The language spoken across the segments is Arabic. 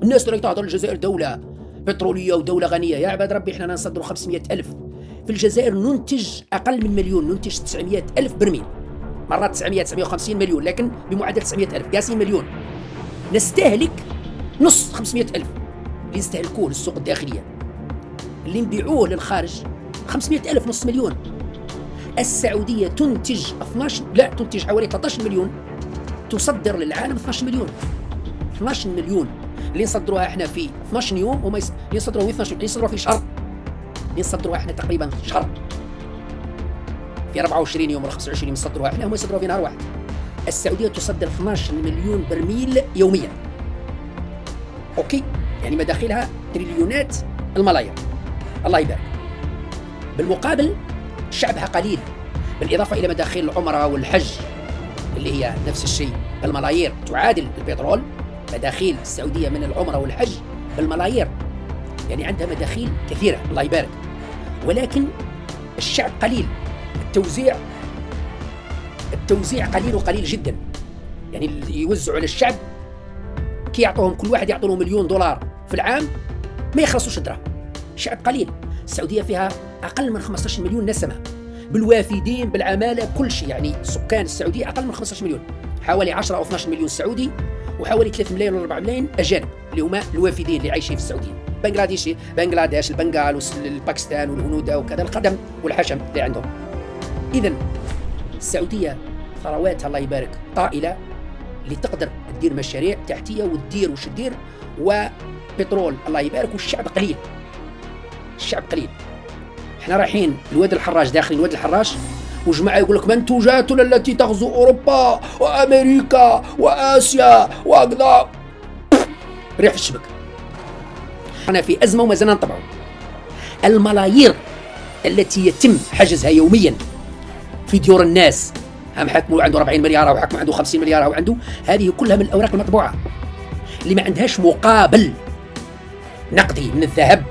الناس ترى تعتبر الجزائر دولة بترولية ودولة غنية. يا عباد ربي احنا نصدروا 500,000. في الجزائر ننتج أقل من مليون، ننتج 900,000 برميل، مرات 900 950 مليون، لكن بمعدل 900,000 قاسين مليون. نستهلك نص 500,000 اللي نستهلكوه للسوق الداخلية، اللي نبيعوه للخارج 500,000، نص مليون. السعودية تنتج تنتج حوالي 13 مليون، تصدر للعالم 12 مليون. 12 مليون اللي نصدروها احنا في 12 يوم، وما يصدروها في 12، اللي يصدروها في شهر، اللي نصدروها احنا تقريبا شهر، في 24 يوم ولا 25 يوم نصدروها احنا، هم يصدروها في نهار واحد. السعودية تصدر 12 مليون برميل يوميا. اوكي، يعني مداخلها تريليونات الملايير، الله يبارك. بالمقابل شعبها قليل، بالإضافة إلى مداخل العمرة والحج اللي هي نفس الشيء بالملايير، تعادل البترول. مداخيل السعودية من العمرة والحج بالملايير، يعني عندها مداخيل كثيرة، الله يبارك. ولكن الشعب قليل، التوزيع قليل وقليل جدا. يعني اللي يوزعوا على الشعب كي يعطوهم كل واحد يعطوا له $1,000,000 في العام ما يخلصوش الدرهم. شعب قليل. السعودية فيها أقل من 15 مليون نسمة بالوافدين بالعمالة بكل شيء. يعني سكان السعودية أقل من 15 مليون، حوالي 10 أو 12 مليون سعودي، وحوالي 3 ملايين ولا 4 ملايين أجانب اللي هما الوافدين اللي عايشين في السعودية، بنغلاديش، البنغال والباكستان والهنود وكذا، الخدم والحشم اللي عندهم. إذن السعودية ثرواتها الله يبارك طائلة، اللي تقدر تدير مشاريع تحتية وتدير وش تدير، وبترول الله يبارك، والشعب قليل. الشعب قليل. احنا رايحين الواد الحراج، داخلين الواد الحراج، وجماعة يقول لك منتوجاتنا التي تغزو أوروبا وأمريكا وآسيا وكذا، ريح في الشبك. احنا في أزمة وما زلنا نطبعوا. الملايير التي يتم حجزها يوميا في ديور الناس، هم حكموا عنده 40 مليار أو حكموا عنده 50 مليار أو عنده، هذه كلها من الأوراق المطبوعة اللي ما عندهاش مقابل نقدي من الذهب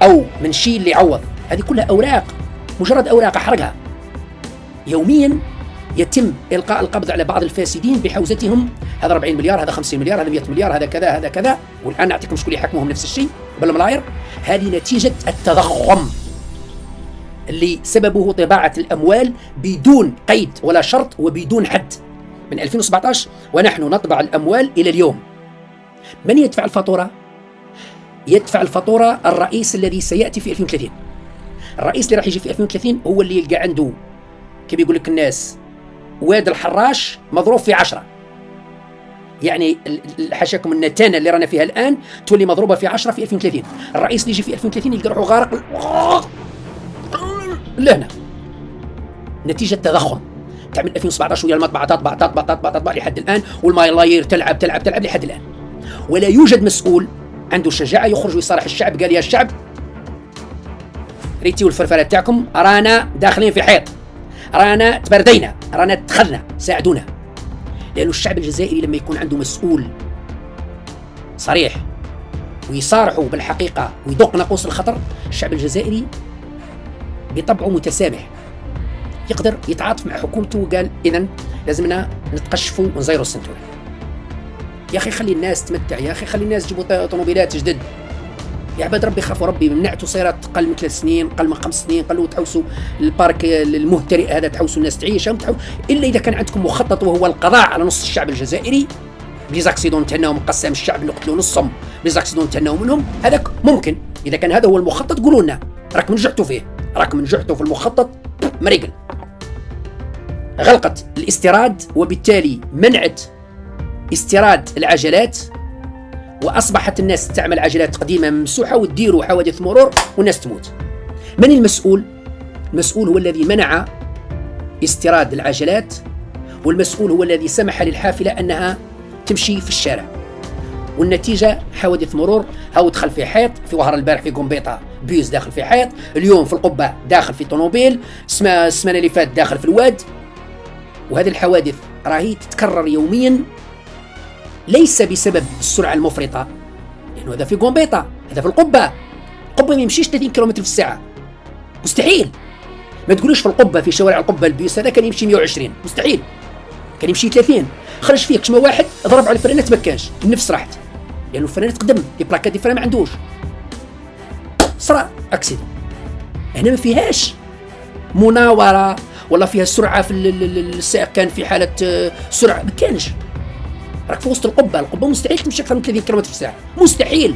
أو من شيء اللي يعوض. هذه كلها أوراق، مجرد أوراق أحرقها. يوميا يتم إلقاء القبض على بعض الفاسدين بحوزتهم، هذا 40 مليار، هذا 50 مليار، هذا 100 مليار، هذا كذا هذا كذا. والآن نعطيكم شكون اللي يحكمهم نفس الشيء بالملايير. هذه نتيجة التضخم اللي سببه طباعة الأموال بدون قيد ولا شرط وبدون حد من 2017، ونحن نطبع الأموال إلى اليوم. من يدفع الفاتورة؟ يدفع الفاتورة الرئيس الذي سيأتي في 2030. الرئيس اللي راح يجي في 2030 هو اللي يلقى عنده، كيف يقول لك الناس، واد الحراش مضروب في 10. يعني حاشاكم النتانة اللي رانا فيها الآن تولي مضروبة في 10 في 2030. الرئيس اللي يجي في 2030 يلقى روحه غارق لهنا نتيجة تضخم. تعمل 2017 ويا المطبعة تطبع لحد الآن، والملايير تلعب لحد الآن، ولا يوجد مسؤول عنده الشجاعة يخرج ويصارح الشعب، قال يا الشعب ريتي والفرفرة تاعكم رانا داخلين في حيط، رانا تبردينا، رانا اتخذنا، ساعدونا. لأنه الشعب الجزائري لما يكون عنده مسؤول صريح ويصارحه بالحقيقة ويدق ناقوس الخطر، الشعب الجزائري بطبعه متسامح، يقدر يتعاطف مع حكومته، وقال إذن لازمنا نتقشفوا ونزيروا السنتور. يا أخي خلي الناس تمتع، يا أخي خلي الناس يجيبوا طوموبيلات جدد. يا عباد ربي خافوا ربي، منعتوا سيارات قل من 3 سنين، قل من 5 سنين، قالوا تحوسوا البارك المهترئ هذا، تحوسوا الناس تعيش، إلا إذا كان عندكم مخطط وهو القضاء على نص الشعب الجزائري بليزاكسيدون تهناهم، مقسم الشعب اللي قتلوا نصهم بليزاكسيدون تهناهم منهم. هذاك ممكن إذا كان هذا هو المخطط قولوا لنا راكم نجحتوا فيه، راكم نجحتوا في المخطط مريقل. غلقت الاستيراد وبالتالي منعت استيراد العجلات، وأصبحت الناس تعمل عجلات قديمة ممسوحة وتديروا حوادث مرور والناس تموت. من المسؤول؟ المسؤول هو الذي منع استيراد العجلات، والمسؤول هو الذي سمح للحافلة أنها تمشي في الشارع، والنتيجة حوادث مرور. هاو دخل في حيط في وهر البارح في قنبيطة، بيوز داخل في حيط، اليوم في القبة داخل في طوموبيل، السمانة اللي فات داخل في الواد. وهذه الحوادث راهي تتكرر يوميا، ليس بسبب السرعة المفرطة، لأنه هذا في قنبيطة، هذا في القبة ما يمشيش 30 كيلومتر في الساعة، مستحيل. ما تقولوش في القبة، في شوارع القبة البيوس هذا كان يمشي 120، مستحيل، كان يمشي 30. خرج فيك كما واحد ضرب على الفرينة تمكنش، النفس راحت. لانه الفران تقدم لي بلاكات دي الفران ما عندوش، صرا اكسيدون. هنا ما فيهاش مناوره ولا فيها سرعه في السائق كان في حاله سرعه، ما كانش. راك في وسط القبه مستحيل تمشي اكثر من 30 كم في الساعه، مستحيل.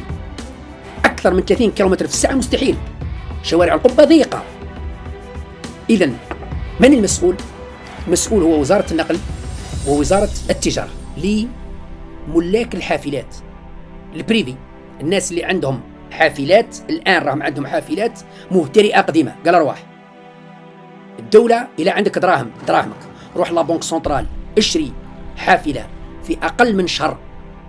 اكثر من 30 كم في الساعه مستحيل. شوارع القبه ضيقه. اذا من المسؤول؟ المسؤول هو وزاره النقل ووزاره التجاره، لملاك الحافلات البريفي، الناس اللي عندهم حافلات الان راهم عندهم حافلات مهترئه قديمه. قال ارواح الدوله الى عندك دراهمك روح لا بنك سنترال اشري حافله في اقل من شهر،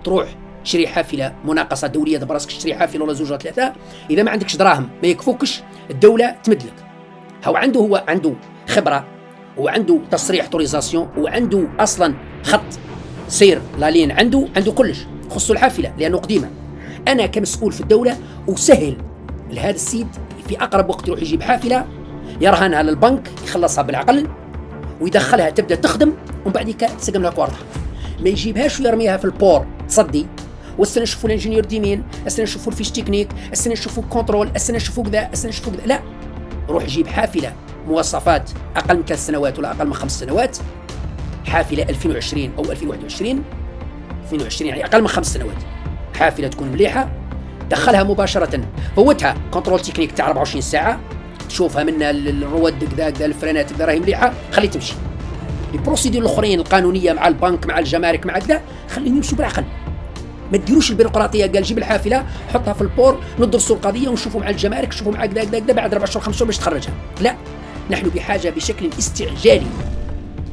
تروح تشري حافله مناقصه دوليه براسك، تشري حافله ولا زوج ولا ثلاثه. اذا ما عندكش دراهم ما يكفوكش الدوله تمد لك. هو عنده خبره وعنده تصريح توريزاسيون وعنده اصلا خط سير لالين، عنده كلش خصو الحافله لانه قديمه. انا كمسؤول في الدوله اسهل لهذا السيد في اقرب وقت يروح يجيب حافله يرهنها للبنك يخلصها بالعقل ويدخلها تبدا تخدم ومن بعد تسقم لها كوارتها. ما يجيبهاش ويرميها في البور تصدي، والسنه نشوفوا الانجينيور ديمين، السنه نشوفوا الفيش تكنيك، السنه نشوفوا الكنترول، السنه نشوفوا كذا، السنه نشوفوا كذا. لا، روح جيب حافله مواصفات اقل من 3 سنوات ولا اقل من 5 سنوات، حافله 2020 او 2021 يعني اقل من 5 سنوات، حافله تكون مليحه، دخلها مباشره، فوتها كنترول تكنيك تاع 24 ساعه، تشوفها من الرواد كذا الفرانات كذا راهي مليحه، خلي تمشي. البروسيدور الاخرين القانونيه مع البنك مع الجمارك مع كذا خليهم يمشوا بالعقل. ما تديروش البيروقراطيه، قال جيب الحافله حطها في البور ندرسوا القضيه ونشوفوا مع الجمارك نشوفوا مع كذا بعد 4 شهور 5 شهور باش تخرجها. لا، نحن بحاجه بشكل استعجالي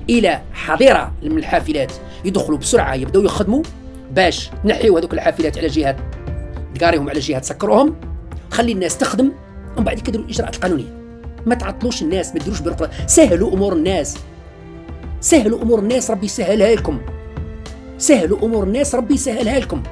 الى حظيره من الحافلات يدخلوا بسرعه يبداو يخدموا باش نحيوا هذوك الحافلات على جهات تقاريهم على جهات تسكروهم، خلي الناس تخدم ومن بعد كديروا الاجراءات القانونيه. ما تعطلوش الناس، ما تديروش بيروقراطيه، سهلوا امور الناس، ربي يسهلها لكم، سهلوا امور الناس ربي يسهلها لكم.